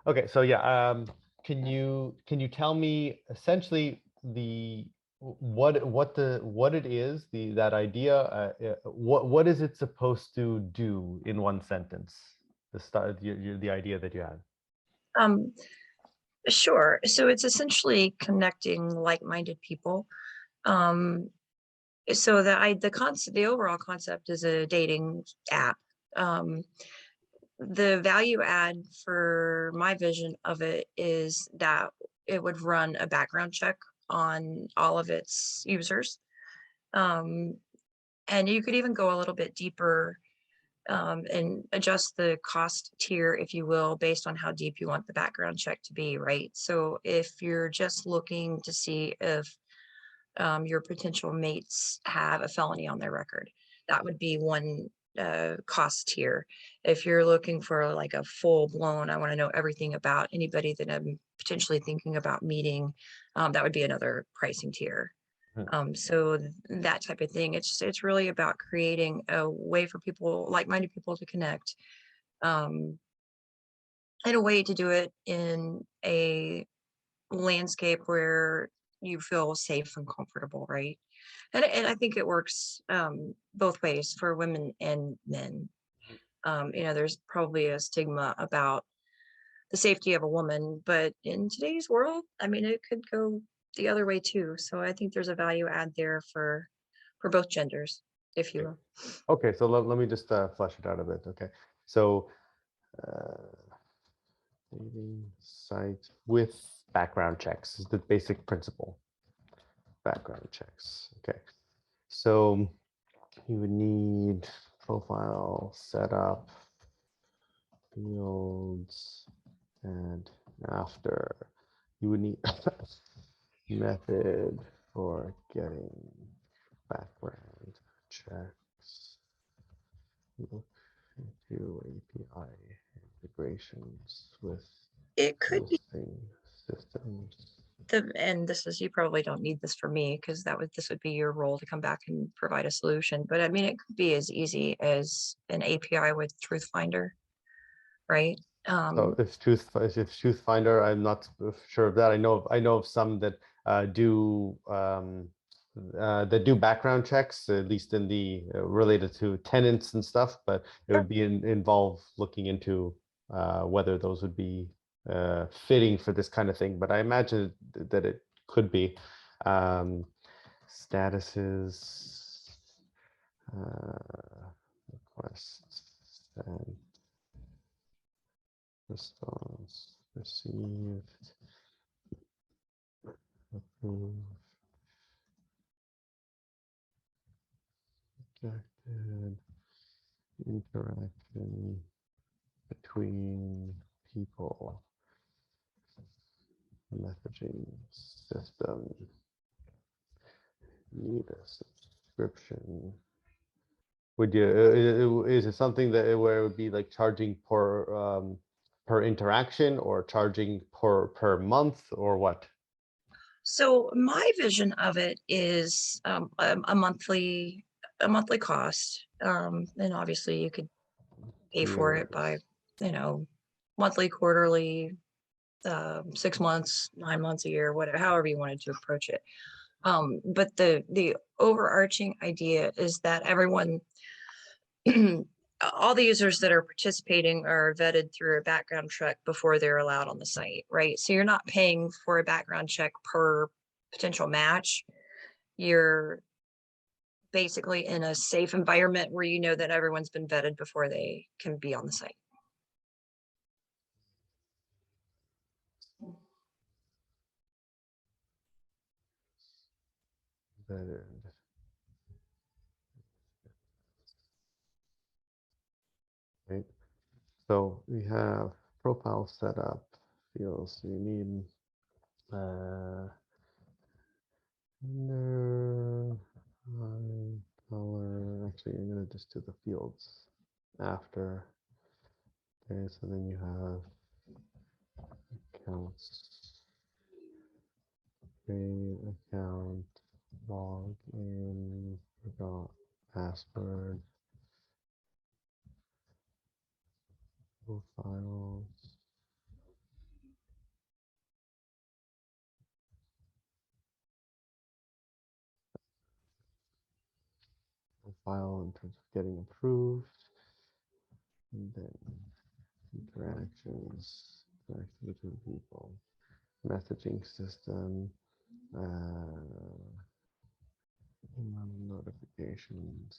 Okay, so yeah, can you tell me essentially the what it is, that idea, what is it supposed to do in one sentence? The idea that you had. Um, sure. So it's essentially connecting like-minded people. Um, so the overall concept is a dating app. Um, the value add for my vision of it is that it would run a background check on all of its users. Um, and you could even go a little bit deeper and adjust the cost tier, if you will, based on how deep you want the background check to be, right? So if you're just looking to see if your potential mates have a felony on their record, that would be one cost tier. If you're looking for like a full blown, I want to know everything about anybody that I'm potentially thinking about meeting, that would be another pricing tier. Hmm. So that type of thing. It's really about creating a way for people, like-minded people, to connect, um, and a way to do it in a landscape where you feel safe and comfortable, right? And I think it works both ways for women and men. There's probably a stigma about the safety of a woman, but in today's world, I mean, it could go the other way too. So I think there's a value add there for both genders, if you Okay, will. okay, so let me just flesh it out a bit. Okay, so dating site with background checks is the basic principle. Background checks. Okay, so you would need profile setup, fields, and after you would need method for getting background checks. Look into API integrations with It could be existing systems. and this is, you probably don't need this for me because this would be your role to come back and provide a solution. But I mean, it could be as easy as an API with Truth Finder, right? So if Truth Finder, I'm not sure of that. I know of some that do background checks, at least in the related to tenants and stuff. But it Sure. would be involve looking into whether those would be fitting for this kind of thing. But I imagine that it could be. Statuses, requests, and response received, approved, rejected, interaction between people, messaging system, need a subscription. Would you, is it something that where it would be like charging per interaction or charging per month or what? So my vision of it is a monthly cost, and obviously you could pay for it by, Years. you know, monthly, quarterly, 6 months, 9 months, a year, whatever, however you wanted to approach it. But the overarching idea is that everyone, all the users that are participating are vetted through a background check before they're allowed on the site, right? So you're not paying for a background check per potential match. You're basically in a safe environment where you know that everyone's been vetted before they can be on the site. Vetted. Right. So we have profile setup fields. So you need gender, height, color. Actually, I'm gonna just do the fields after. Okay, so then you have accounts, create account, log in, forgot password, profiles, profile in terms of getting approved. And then interaction between people, messaging system, email notifications,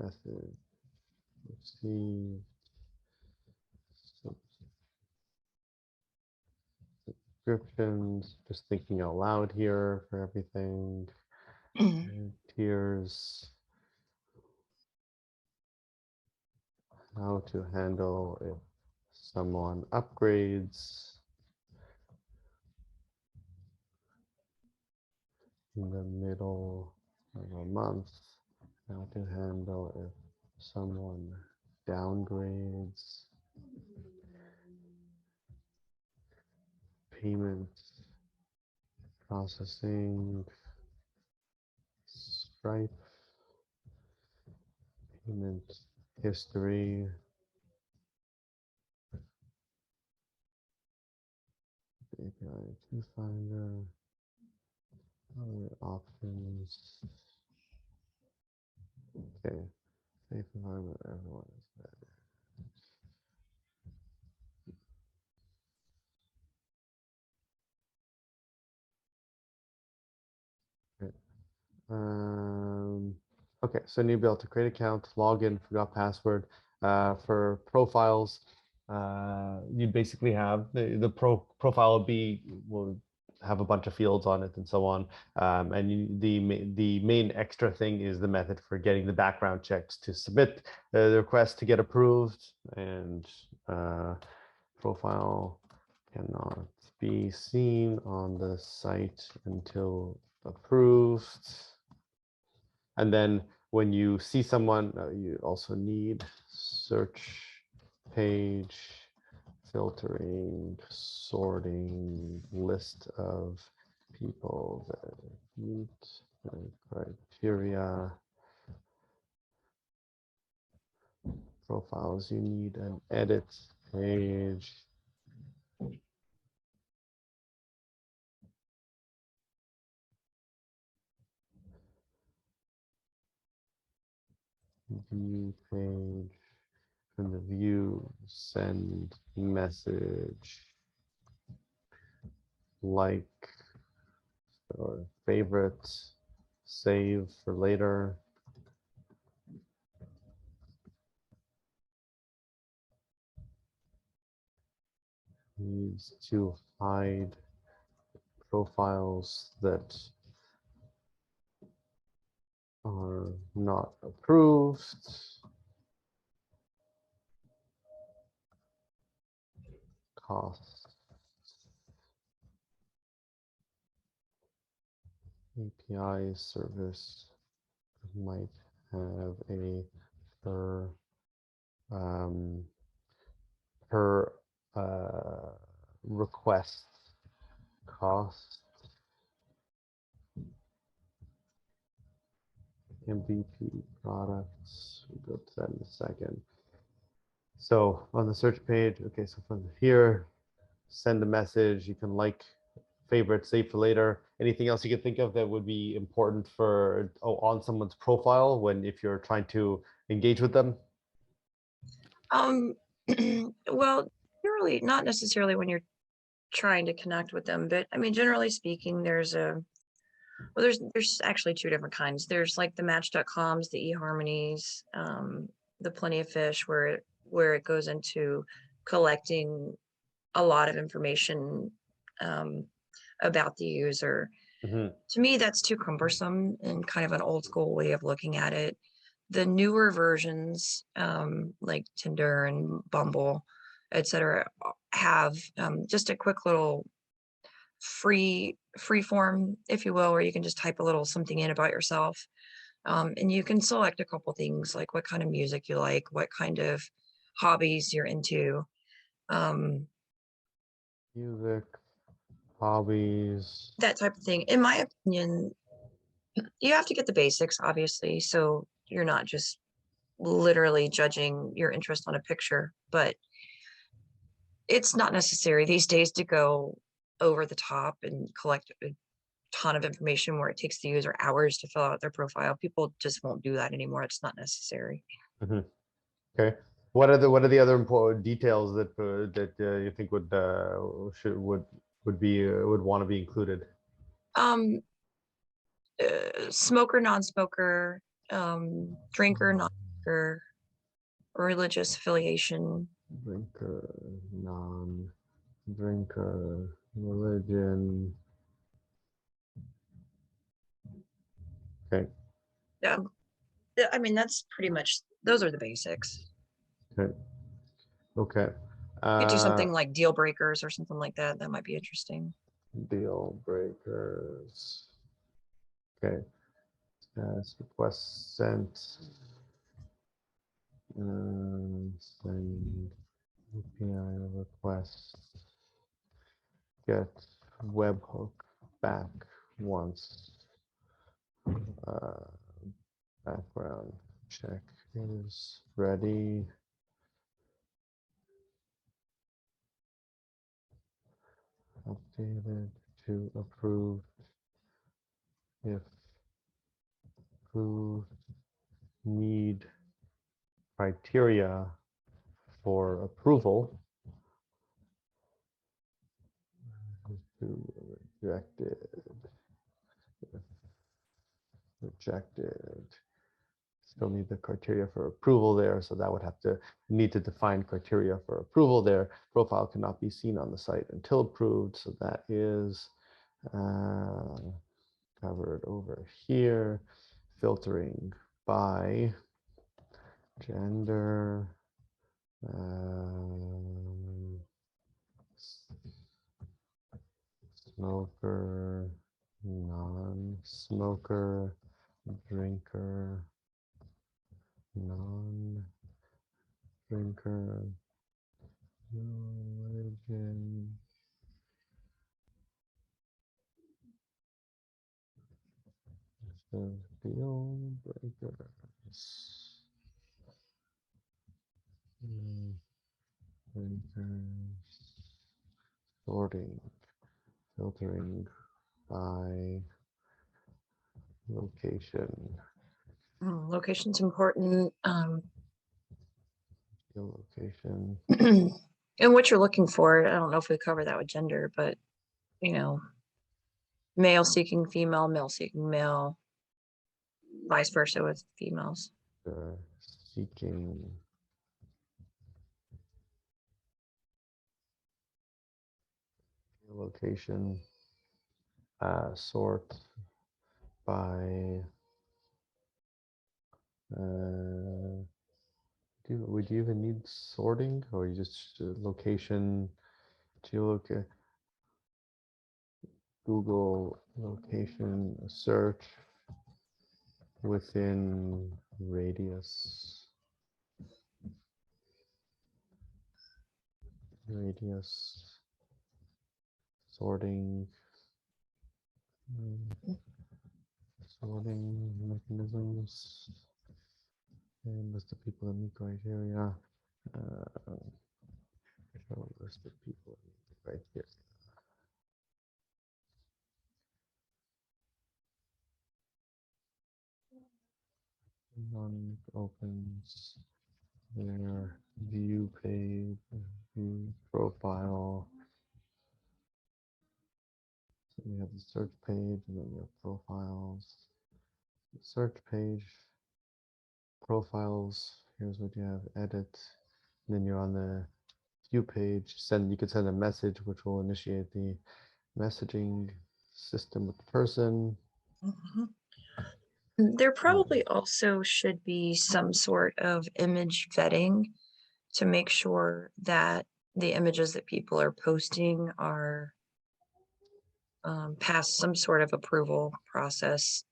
message received, subscriptions, just thinking out loud here for everything, and tiers, how to handle if someone upgrades in the middle of a month, how to handle if someone downgrades, payment processing, Stripe, payment history, API to finder, other options. Okay, safe environment, everyone is better. Okay, so you'll be able to create account, login, forgot password. For profiles, you basically have the profile will have a bunch of fields on it and so on. And the main extra thing is the method for getting the background checks to submit the request to get approved, and profile cannot be seen on the site until approved. And then when you see someone, you also need search page, filtering, sorting, list of people that meet the criteria, profiles. You need an edit page. View page. From the view, send message, like or favorite, save for later. Needs to hide profiles that are not approved. Cost. API service might have a per request cost. MVP products. We'll go to that in a second. So on the search page, okay, so from here, send a message. You can like, favorite, save for later. Anything else you can think of that would be important for on someone's profile when if you're trying to engage with them? Well, generally, not necessarily when you're trying to connect with them, but I mean, generally speaking, there's actually two different kinds. There's like the Match.coms, the eHarmonies, the Plenty of Fish, where it goes into collecting a lot of information about the user. Mhm. To me, that's too cumbersome and kind of an old school way of looking at it. The newer versions, like Tinder and Bumble, etc., have just a quick little free form, if you will, where you can just type a little something in about yourself. And you can select a couple things like what kind of music you like, what kind of hobbies you're into. Music, hobbies. That type of thing. In my opinion, you have to get the basics, obviously. So you're not just literally judging your interest on a picture, but it's not necessary these days to go over the top and collect ton of information where it takes the user hours to fill out their profile. People just won't do that anymore. It's not necessary. Okay. What are the other important details that you think would want to be included? Um, Smoker, non-smoker, drinker, non-drinker, religious affiliation. Drinker, non-drinker, religion. Okay. Yeah, I mean, that's pretty much, those are the basics. Okay. Okay. You could do something like deal breakers or something like that. That might be interesting. Deal breakers. Okay. Request sent. Send API request. Get webhook back once. Background check is ready. Updated to approved. If approved, need criteria for approval. To rejected. Rejected. Still need the criteria for approval there, so that would have to need to define criteria for approval there. Profile cannot be seen on the site until approved, so that is covered over here. Filtering by gender, smoker, non-smoker, drinker, non-drinker, religion. Deal breakers. Breakers. Sorting, filtering by location. Location's important. Location. And what you're looking for. I don't know if we cover that with gender, but you know, male seeking female, male seeking male, vice versa with females. Seeking location. Sort by would you even need sorting, or you just location, geolocate, Google location search within radius sorting sorting mechanisms and list of people that meet criteria. Show list of people that meet criteria. None opens their view page, view profile. So you have the search page and then your profiles. The search page, profiles, here's what you have, edit. And then you're on the view page. You could send a message which will initiate the messaging system with the person. There probably also should be some sort of image vetting to make sure that the images that people are posting are past some sort of approval process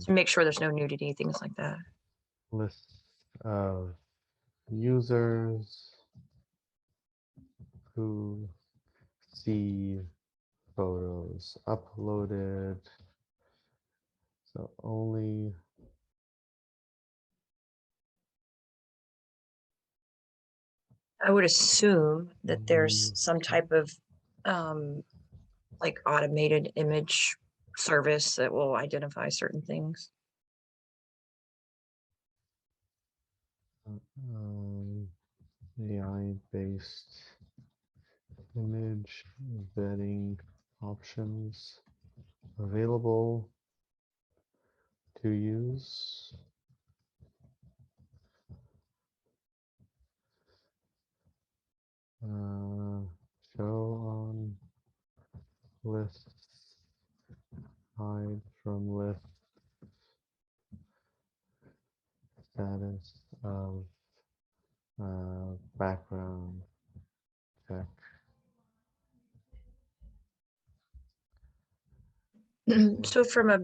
to make sure there's no nudity, things like that. List of users who see photos uploaded. So only I would assume that there's some type of like automated image service that will identify certain things. AI-based image vetting options available to use. Show on lists, hide from list, status of background check. So from a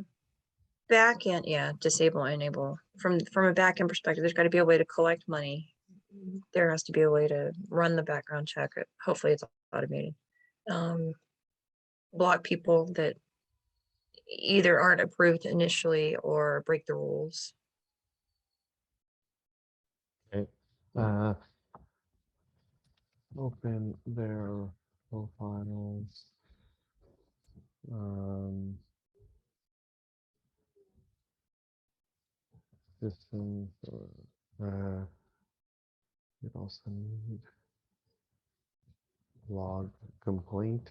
back end, yeah, disable, enable. From a back end perspective, there's got to be a way to collect money. There has to be a way to run the background check. Hopefully it's automated. Block people that either aren't approved initially or break the rules. Okay. Open their profiles. Systems or you also need log complaint.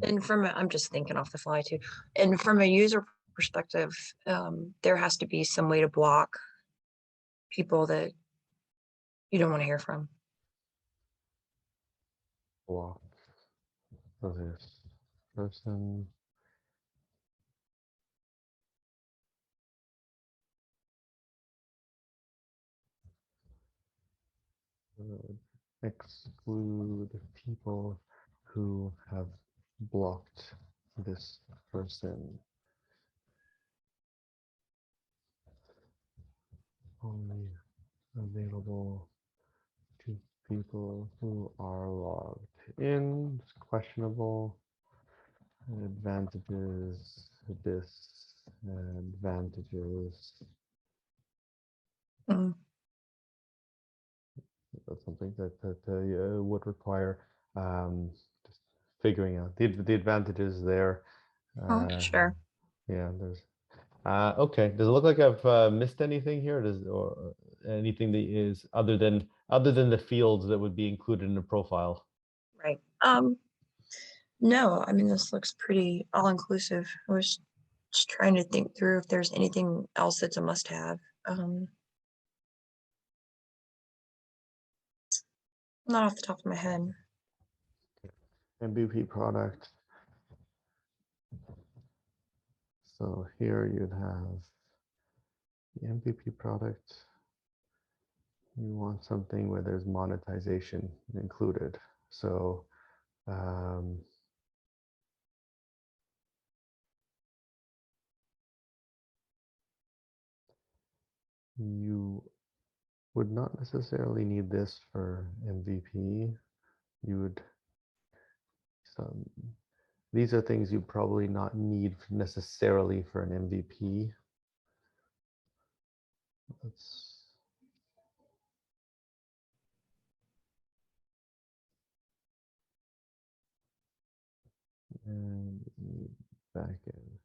And I'm just thinking off the fly too. And from a user perspective, there has to be some way to block people that you don't want to hear from. Block of this person. Exclude people who have blocked this person. Only available to people who are logged in. It's questionable. Advantages, disadvantages. That's something that would require just figuring out the advantages there. Sure. Yeah, there's okay. Does it look like I've missed anything here? Or anything that is other than the fields that would be included in a profile? Right. No, I mean, this looks pretty all-inclusive. I was just trying to think through if there's anything else that's a must-have. Not off the top of my head. MVP product. So here you'd have the MVP product. You want something where there's monetization included. So you would not necessarily need this for MVP. You would these are things you probably not need necessarily for an MVP. And back end.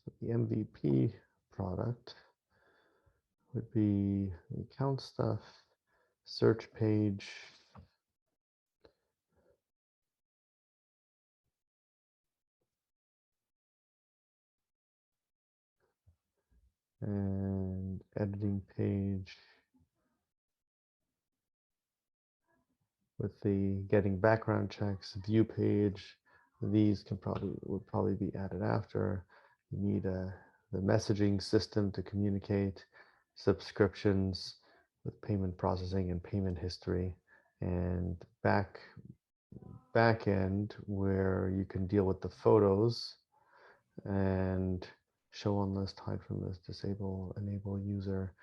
So the MVP product would be the account stuff, search page, and editing page with the getting background checks, view page. These would probably be added after. You need the messaging system to communicate, subscriptions with payment processing and payment history, and back end where you can deal with the photos and show on list, hide from list, disable, enable user,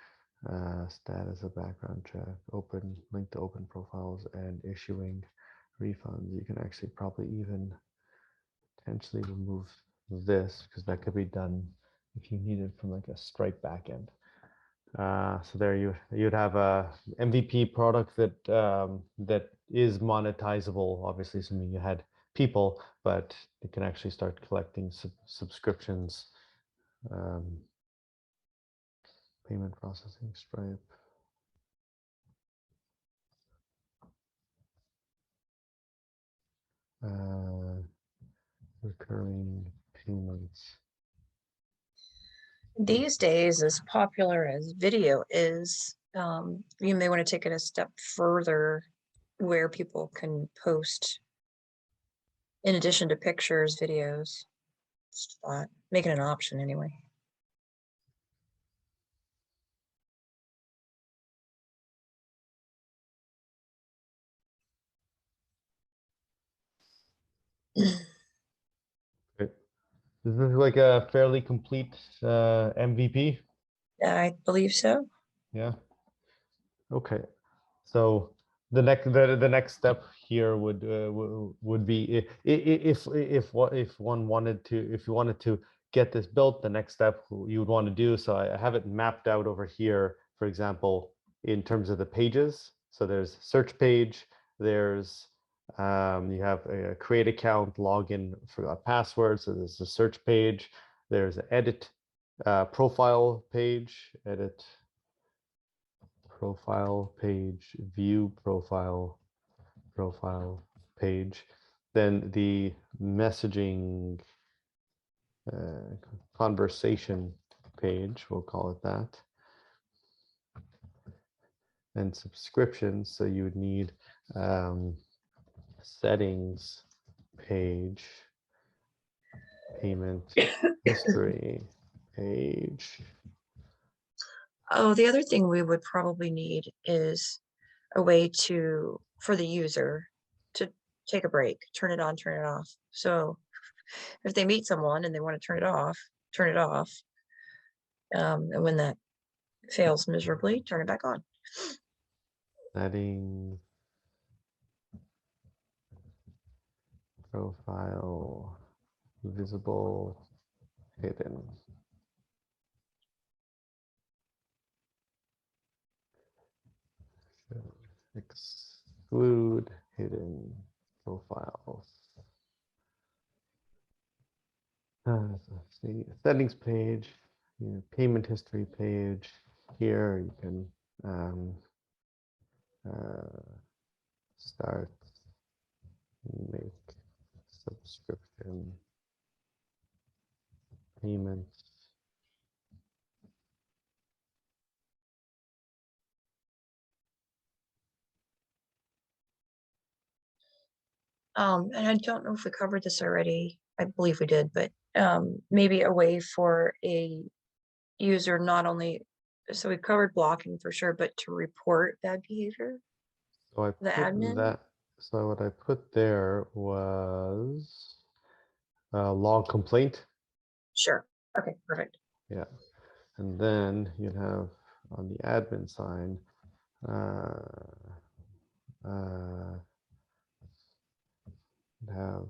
status of background check, open, link to open profiles, and issuing refunds. You can actually probably even potentially remove this because that could be done if you need it from like a Stripe backend. So there you'd have a MVP product that is monetizable, obviously, assuming you had people, but it can actually start collecting subscriptions. Payment processing, Stripe. Recurring payments. These days, as popular as video is, you may want to take it a step further where people can post, in addition to pictures, videos. Just thought, make it an option anyway. Great. Is this like a fairly complete MVP? I believe so. Yeah. Okay. So the next step here would be if one wanted to, if you wanted to get this built, the next step you would want to do. So I have it mapped out over here, for example, in terms of the pages. So there's search page, there's you have a create account, login, forgot password. So there's a search page, there's an edit profile page, edit profile page, view profile page, then the messaging conversation page, we'll call it that, and subscriptions. So you would need settings page, payment history page. Oh, the other thing we would probably need is a way for the user to take a break, turn it on, turn it off. So if they meet someone and they want to turn it off, turn it off. And when that fails miserably, turn it back on. Settings, profile, visible, hidden. Exclude hidden profiles. Let's see, settings page, payment history page. Here you can start, make subscription payments. And I don't know if we covered this already. I believe we did, but maybe a way for a user not only, so we covered blocking for sure, but to report bad behavior, So I the put admin. that. So what I put there was a log complaint. Sure. Okay, perfect. Yeah, and then you have on the admin side. Have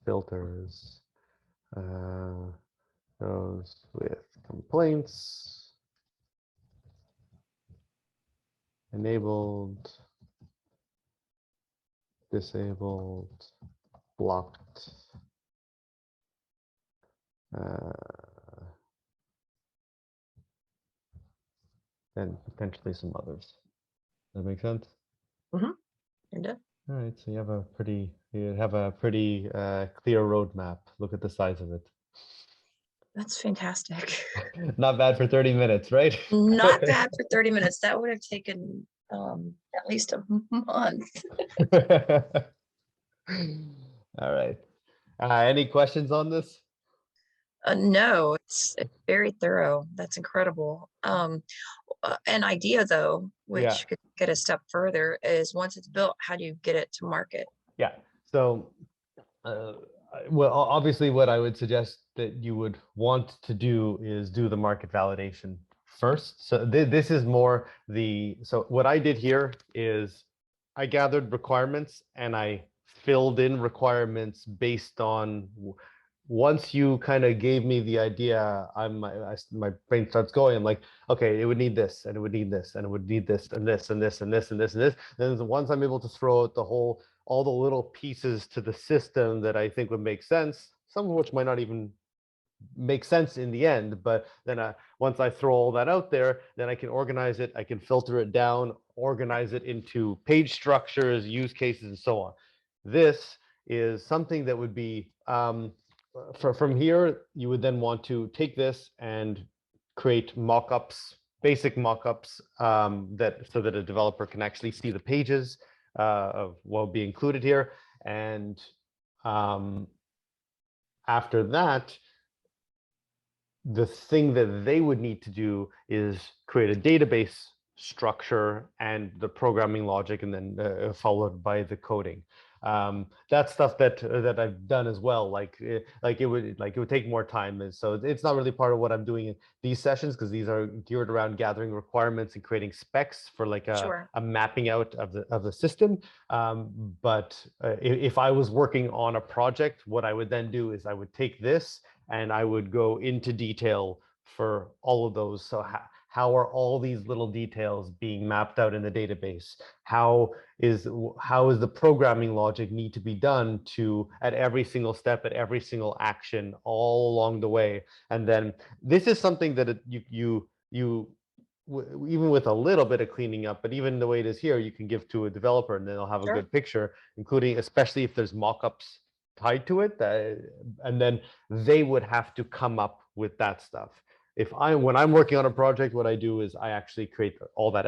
filters, those with complaints, enabled, disabled, blocked, and potentially some others. Does that make sense? Mm-hmm. And All right, so you have a pretty clear roadmap. Look at the size of it. that's fantastic. Not bad for 30 minutes, right? Not bad for 30 minutes. That would have taken at least a month. All right. Any questions on this? No, it's very thorough. That's incredible. An idea though, Yeah. which could get a step further, is once it's built, how do you get it to market? Yeah. So, well, obviously, what I would suggest that you would want to do is do the market validation first. So this is more so what I did here is I gathered requirements and I filled in requirements based on once you kind of gave me the idea, my brain starts going. I'm like, okay, it would need this, and it would need this, and it would need this, and this, and this, and this, and this, and this. Then once I'm able to throw out all the little pieces to the system that I think would make sense, some of which might not even make sense in the end, but then once I throw all that out there, then I can organize it, I can filter it down, organize it into page structures, use cases, and so on. This is something that would be from here, you would then want to take this and create mock-ups, basic mock-ups that so that a developer can actually see the pages of what will be included here. And after that, the thing that they would need to do is create a database structure and the programming logic, and then followed by the coding. That's stuff that I've done as well. Like it would take more time, and so it's not really part of what I'm doing in these sessions, because these are geared around gathering requirements and creating specs for like Sure. a mapping out of the system. But if I was working on a project, what I would then do is I would take this and I would go into detail for all of those. So how are all these little details being mapped out in the database? How is the programming logic need to be done to at every single step, at every single action, all along the way? And then this is something that you even with a little bit of cleaning up, but even the way it is here, you can give to a developer, and then they'll have a Sure. good picture, including especially if there's mock-ups tied to it, and then they would have to come up with that stuff. When I'm working on a project, what I do is I actually create all that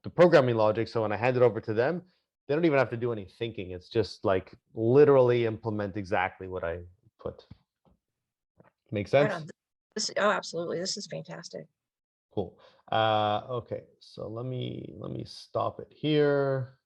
the programming logic. So when I hand it over to them, they don't even have to do any thinking. It's just like literally implement exactly what I put. Make Right sense? on. Oh, absolutely. This is fantastic. Cool. Okay, so let me stop it here.